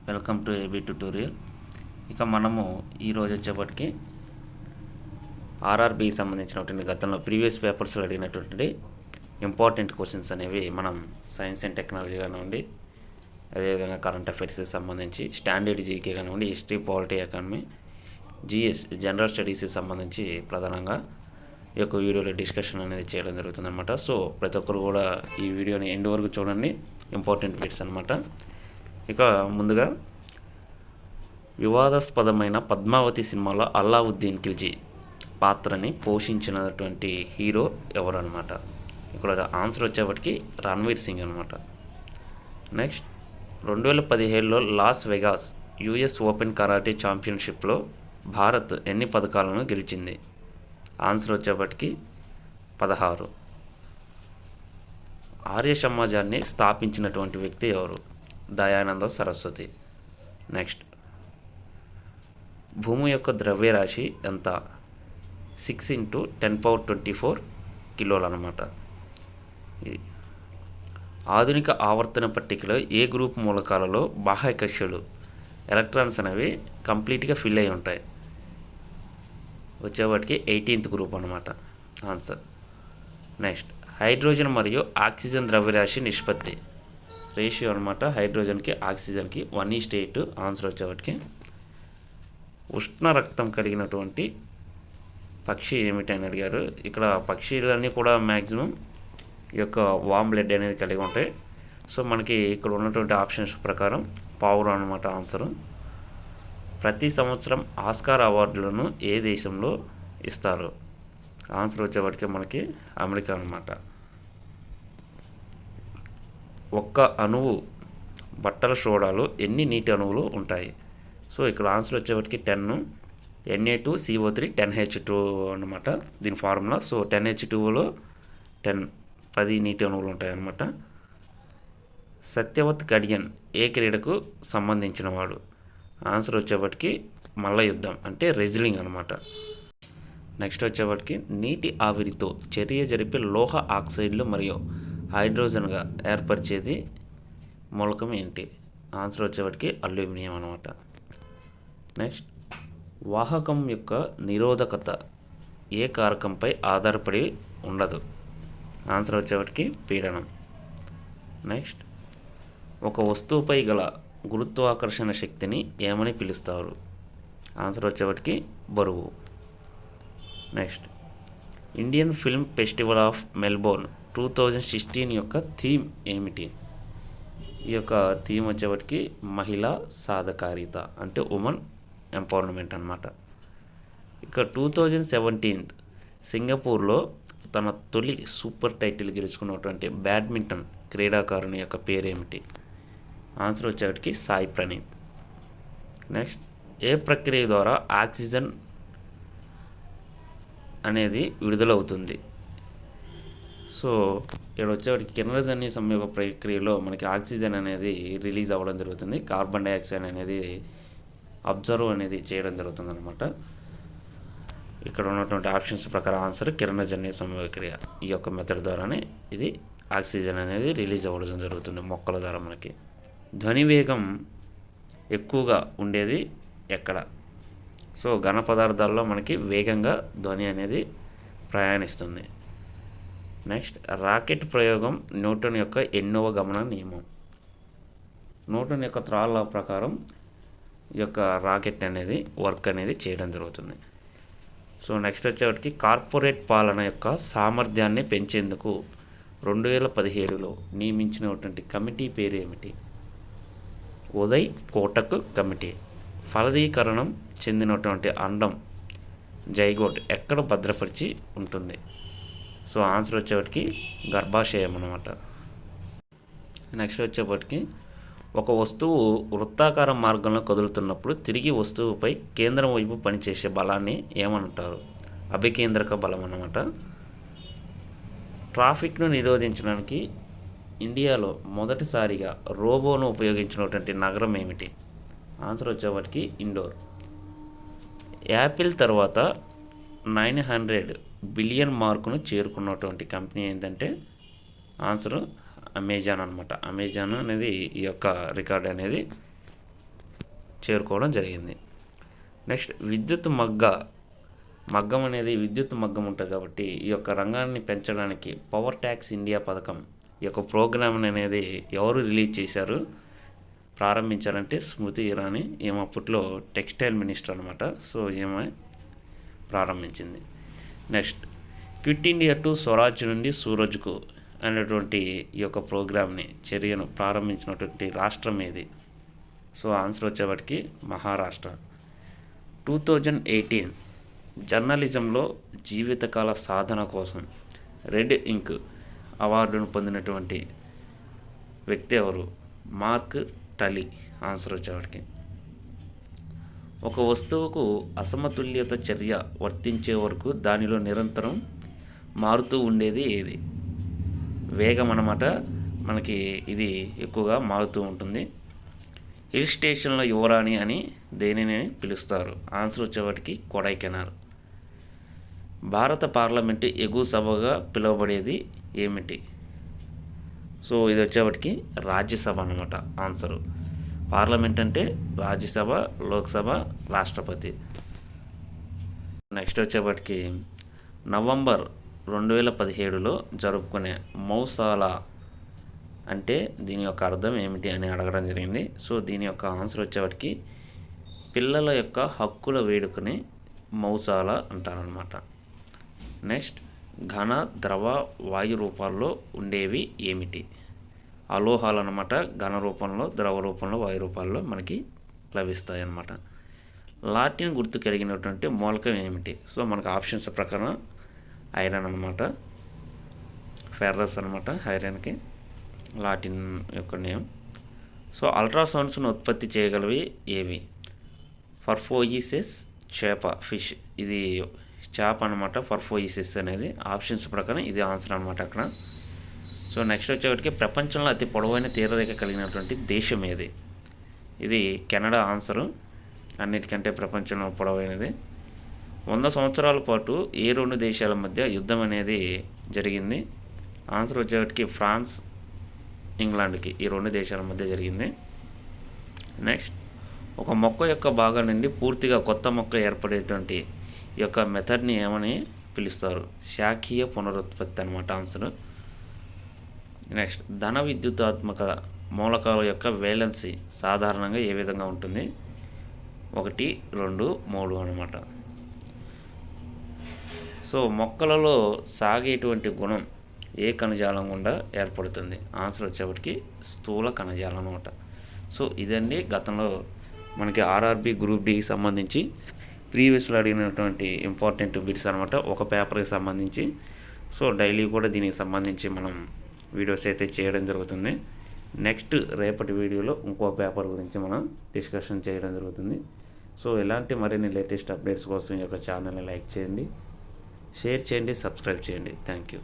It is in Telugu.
Welcome to AB tutorial. ఇక మనము ఈరోజు వచ్చేప్పటికి ఆర్ఆర్బీకి సంబంధించినటువంటి గతంలో ప్రీవియస్ పేపర్స్లో అడిగినటువంటి ఇంపార్టెంట్ క్వశ్చన్స్ అనేవి మనం సైన్స్ అండ్ టెక్నాలజీ కానివ్వండి, అదేవిధంగా కరెంట్ అఫైర్స్కి సంబంధించి స్టాండర్డ్ జీకే కానివ్వండి, history, polity, economy, GS general స్టడీస్కి సంబంధించి ప్రధానంగా ఈ యొక్క వీడియోలో డిస్కషన్ అనేది చేయడం జరుగుతుందన్నమాట. సో ప్రతి ఒక్కరు కూడా ఈ వీడియోని ఎండ్ వరకు చూడండి, ఇంపార్టెంట్ బిట్స్ అనమాట. ఇక ముందుగా వివాదాస్పదమైన పద్మావతి సినిమాలో అల్లావుద్దీన్ ఖిల్జీ పాత్రని పోషించినటువంటి హీరో ఎవరు అనమాట. ఇక్కడ ఆన్సర్ వచ్చేప్పటికి రణ్వీర్ సింగ్ అనమాట. నెక్స్ట్ 2017లో Las Vegas US open karate ఛాంపియన్షిప్లో భారత్ ఎన్ని పథకాలను గెలిచింది? ఆన్సర్ వచ్చేప్పటికి 16. ఆర్య సమాజాన్ని స్థాపించినటువంటి వ్యక్తి ఎవరు? దయానంద సరస్వతి. నెక్స్ట్, భూమి యొక్క ద్రవ్యరాశి ఎంత? 6 × 10⁻24 కిలోలు అనమాట. ఆధునిక ఆవర్తన పట్టికలో ఏ గ్రూప్ మూలకాలలో బాహ్య కక్షలు ఎలక్ట్రాన్స్ అనేవి కంప్లీట్గా ఫిల్ అయి ఉంటాయి? వచ్చేవాటికి 18th గ్రూప్ అనమాట ఆన్సర్. నెక్స్ట్, హైడ్రోజన్ మరియు ఆక్సిజన్ ద్రవ్యరాశి నిష్పత్తి రేషియో అనమాట. హైడ్రోజన్కి ఆక్సిజన్కి 1:8. ఆన్సర్ వచ్చేవాటికి ఉష్ణ రక్తం కలిగినటువంటి పక్షి ఏమిటి అని అడిగారు. ఇక్కడ పక్షులన్నీ కూడా మ్యాక్సిమం ఈ యొక్క వామ్ బ్లడ్ అనేది కలిగి ఉంటాయి. సో మనకి ఇక్కడ ఉన్నటువంటి ఆప్షన్స్ ప్రకారం పావురం అనమాట ఆన్సరు. ప్రతి సంవత్సరం ఆస్కార్ అవార్డులను ఏ దేశంలో ఇస్తారు? ఆన్సర్ వచ్చేవాటికి మనకి అమెరికా అనమాట. ఒక్క అణువు బట్టల సోడాలో ఎన్ని నీటి అణువులు ఉంటాయి? సో ఇక్కడ ఆన్సర్ వచ్చేవాటికి 10. Na2CO3 10H2 అనమాట దీని ఫార్ములా. సో 10H2లో 10 నీటి అణువులు ఉంటాయి అన్నమాట. సత్యవత్ కడియన్ ఏ క్రీడకు సంబంధించిన వాడు? ఆన్సర్ వచ్చేప్పటికి మల్ల యుద్ధం అంటే రెజ్లింగ్ అనమాట. నెక్స్ట్ వచ్చేప్పటికి నీటి ఆవిరితో చర్య జరిపే లోహ ఆక్సైడ్లు మరియు హైడ్రోజన్గా ఏర్పరిచేది మూలకం ఏంటి? ఆన్సర్ వచ్చేప్పటికి అల్యూమినియం అనమాట. నెక్స్ట్, వాహకం యొక్క నిరోధకత ఏ కారకంపై ఆధారపడి ఉండదు? ఆన్సర్ వచ్చేప్పటికి పీడనం. నెక్స్ట్, ఒక వస్తువుపై గల గురుత్వాకర్షణ శక్తిని ఏమని పిలుస్తారు? ఆన్సర్ వచ్చేప్పటికి బరువు. Next, Indian film festival of Melbourne 2016 యొక్క థీమ్ ఏమిటి? ఈ యొక్క థీమ్ వచ్చేప్పటికి మహిళా సాధికారిత అంటే ఉమెన్ ఎంపవర్మెంట్ అనమాట. ఇక 2017 సింగపూర్లో తన తొలి సూపర్ టైటిల్ గెలుచుకున్నటువంటి బ్యాడ్మింటన్ క్రీడాకారుని యొక్క పేరేమిటి? ఆన్సర్ వచ్చేటికి సాయి ప్రణీత్. నెక్స్ట్, ఏ ప్రక్రియ ద్వారా ఆక్సిజన్ అనేది విడుదలవుతుంది? సో ఇక్కడ వచ్చేవాడికి కిరణజన్య సంయోగ ప్రక్రియలో మనకి ఆక్సిజన్ అనేది రిలీజ్ అవ్వడం జరుగుతుంది, కార్బన్ డైఆక్సైడ్ అనేది అబ్జర్వ్ అనేది చేయడం జరుగుతుంది అనమాట. ఇక్కడ ఉన్నటువంటి ఆప్షన్స్ ప్రకారం ఆన్సర్ కిరణజన్య సంయోగ క్రియ. ఈ యొక్క మెథడ్ ద్వారానే ఇది ఆక్సిజన్ అనేది రిలీజ్ అవ్వడం జరుగుతుంది మొక్కల ద్వారా మనకి. ధ్వని వేగం ఎక్కువగా ఉండేది ఎక్కడ? సో ఘన పదార్థాల్లో మనకి వేగంగా ధ్వని అనేది ప్రయాణిస్తుంది. నెక్స్ట్, రాకెట్ ప్రయోగం న్యూటన్ యొక్క ఎన్నవ గమన నియమం? న్యూటన్ యొక్క త్రాళ్ళ ప్రకారం ఈ యొక్క రాకెట్ అనేది వర్క్ అనేది చేయడం జరుగుతుంది. సో నెక్స్ట్ వచ్చేటికి కార్పొరేట్ పాలన యొక్క సామర్థ్యాన్ని పెంచేందుకు 2017లో నియమించినటువంటి కమిటీ పేరు ఏమిటి? ఉదయ్ కోటక్ కమిటీ. ఫలదీకరణం చెందినటువంటి అండం జైగోట్ ఎక్కడ భద్రపరిచి ఉంటుంది? సో ఆన్సర్ వచ్చేప్పటికి గర్భాశయం అన్నమాట. నెక్స్ట్ వచ్చేప్పటికి ఒక వస్తువు వృత్తాకార మార్గంలో కదులుతున్నప్పుడు తిరిగి వస్తువుపై కేంద్రం వైపు పనిచేసే బలాన్ని ఏమంటారు? అభికేంద్రక బలం అన్నమాట. ట్రాఫిక్ను నిరోధించడానికి ఇండియాలో మొదటిసారిగా రోబోను ఉపయోగించినటువంటి నగరం ఏమిటి? ఆన్సర్ వచ్చేప్పటికి ఇండోర్. యాపిల్ తర్వాత 900 బిలియన్ మార్కును చేరుకున్నటువంటి కంపెనీ ఏంటంటే ఆన్సర్ అమెజాన్ అనమాట. అమెజాన్ అనేది ఈ యొక్క రికార్డ్ అనేది చేరుకోవడం జరిగింది. నెక్స్ట్ మగ్గం అనేది విద్యుత్ మగ్గం ఉంటుంది కాబట్టి ఈ యొక్క రంగాన్ని పెంచడానికి పవర్ ట్యాక్స్ ఇండియా పథకం ఈ యొక్క ప్రోగ్రామ్ అనేది ఎవరు రిలీజ్ చేశారు, ప్రారంభించారంటే స్మృతి ఇరానీ. ఈమె అప్పట్లో టెక్స్టైల్ మినిస్టర్ అనమాట. సో ఈమె ప్రారంభించింది. Next quit India to Swaraj నుండి సూరజ్కు అనేటువంటి ఈ యొక్క ప్రోగ్రామ్ని చర్యను ప్రారంభించినటువంటి రాష్ట్రం ఏది? So answer వచ్చేవాటికి Maharashtra. 2018 జర్నలిజంలో జీవితకాల సాధన కోసం రెడ్ ఇంక్ అవార్డును పొందినటువంటి వ్యక్తి ఎవరు? మార్క్ టలీ. ఆన్సర్ వచ్చేవాడికి. ఒక వస్తువుకు అసమతుల్యత చర్య వర్తించే వరకు దానిలో నిరంతరం మారుతూ ఉండేది ఏది? వేగం అన్నమాట. మనకి ఇది ఎక్కువగా మారుతూ ఉంటుంది. హిల్ స్టేషన్ల యువరాణి అని దేనిని పిలుస్తారు? ఆన్సర్ వచ్చేవాటికి కొడైకెనాల్. భారత పార్లమెంటు ఎగువ సభగా పిలువబడేది ఏమిటి? సో ఇది వచ్చేవాటికి రాజ్యసభ అన్నమాట. ఆన్సరు పార్లమెంట్ అంటే రాజ్యసభ, లోక్సభ, రాష్ట్రపతి. నెక్స్ట్ వచ్చేవాటికి నవంబర్ 2017లో జరుపుకునే మౌసాలా అంటే దీని యొక్క అర్థం ఏమిటి అని అడగడం జరిగింది. సో దీని యొక్క ఆన్సర్ వచ్చేవాటికి పిల్లల యొక్క హక్కుల వేడుకని మౌసాలా అంటారనమాట. నెక్స్ట్ ఘన, ద్రవ, వాయు రూపాల్లో ఉండేవి ఏమిటి? అలోహాలు అనమాట. ఘన రూపంలో, ద్రవ రూపంలో, వాయు రూపాల్లో మనకి లభిస్తాయి అన్నమాట. లాటిన్ గుర్తు కలిగినటువంటి మూలకం ఏమిటి? సో మనకు ఆప్షన్స్ ప్రకారం ఐరన్ అనమాట. ఫెర్రస్ అనమాట ఐరన్కి లాటిన్ యొక్క నేమ్. సో అల్ట్రాసౌండ్స్ను ఉత్పత్తి చేయగలవి ఏవి? పర్ఫోయిసెస్ చేప, ఫిష్. ఇది చేప అనమాట. పర్ఫోయిసెస్ అనేది ఆప్షన్స్ ప్రకారం ఇది ఆన్సర్ అనమాట అక్కడ. సో నెక్స్ట్ వచ్చేవాటికి ప్రపంచంలో అతి పొడవైన తీరరేఖ కలిగినటువంటి దేశం ఏది? ఇది కెనడా ఆన్సరు. అన్నిటికంటే ప్రపంచంలో పొడవైనది. 100 సంవత్సరాల పాటు ఏ 2 దేశాల మధ్య యుద్ధం అనేది జరిగింది? ఆన్సర్ వచ్చేవాటికి ఫ్రాన్స్, ఇంగ్లాండ్కి, ఈ 2 దేశాల మధ్య జరిగింది. నెక్స్ట్ ఒక మొక్క యొక్క భాగం నుండి పూర్తిగా కొత్త మొక్క ఏర్పడేటువంటి ఈ యొక్క మెథడ్ని ఏమని పిలుస్తారు? శాఖీయ పునరుత్పత్తి అనమాట ఆన్సర్. నెక్స్ట్ ధన విద్యుతాత్మక మూలకాల యొక్క వేలెన్సీ సాధారణంగా ఏ విధంగా ఉంటుంది? 1, 2, 3 అనమాట. సో మొక్కలలో సాగేటువంటి గుణం ఏ కణజాలం గుండా ఏర్పడుతుంది? ఆన్సర్ వచ్చేప్పటికి స్థూల కణజాలం అనమాట. సో ఇదండి గతంలో మనకి ఆర్ఆర్బి గ్రూప్ డికి సంబంధించి ప్రీవియస్లో అడిగినటువంటి ఇంపార్టెంట్ బిట్స్ అనమాట, ఒక పేపర్కి సంబంధించి. సో డైలీ కూడా దీనికి సంబంధించి మనం వీడియోస్ అయితే చేయడం జరుగుతుంది. నెక్స్ట్ రేపటి వీడియోలో ఇంకో పేపర్ గురించి మనం డిస్కషన్ చేయడం జరుగుతుంది. సో ఇలాంటి మరిన్ని లేటెస్ట్ అప్డేట్స్ కోసం ఈ యొక్క ఛానల్ని లైక్ చేయండి, షేర్ చేయండి, సబ్స్క్రైబ్ చేయండి. Thank you.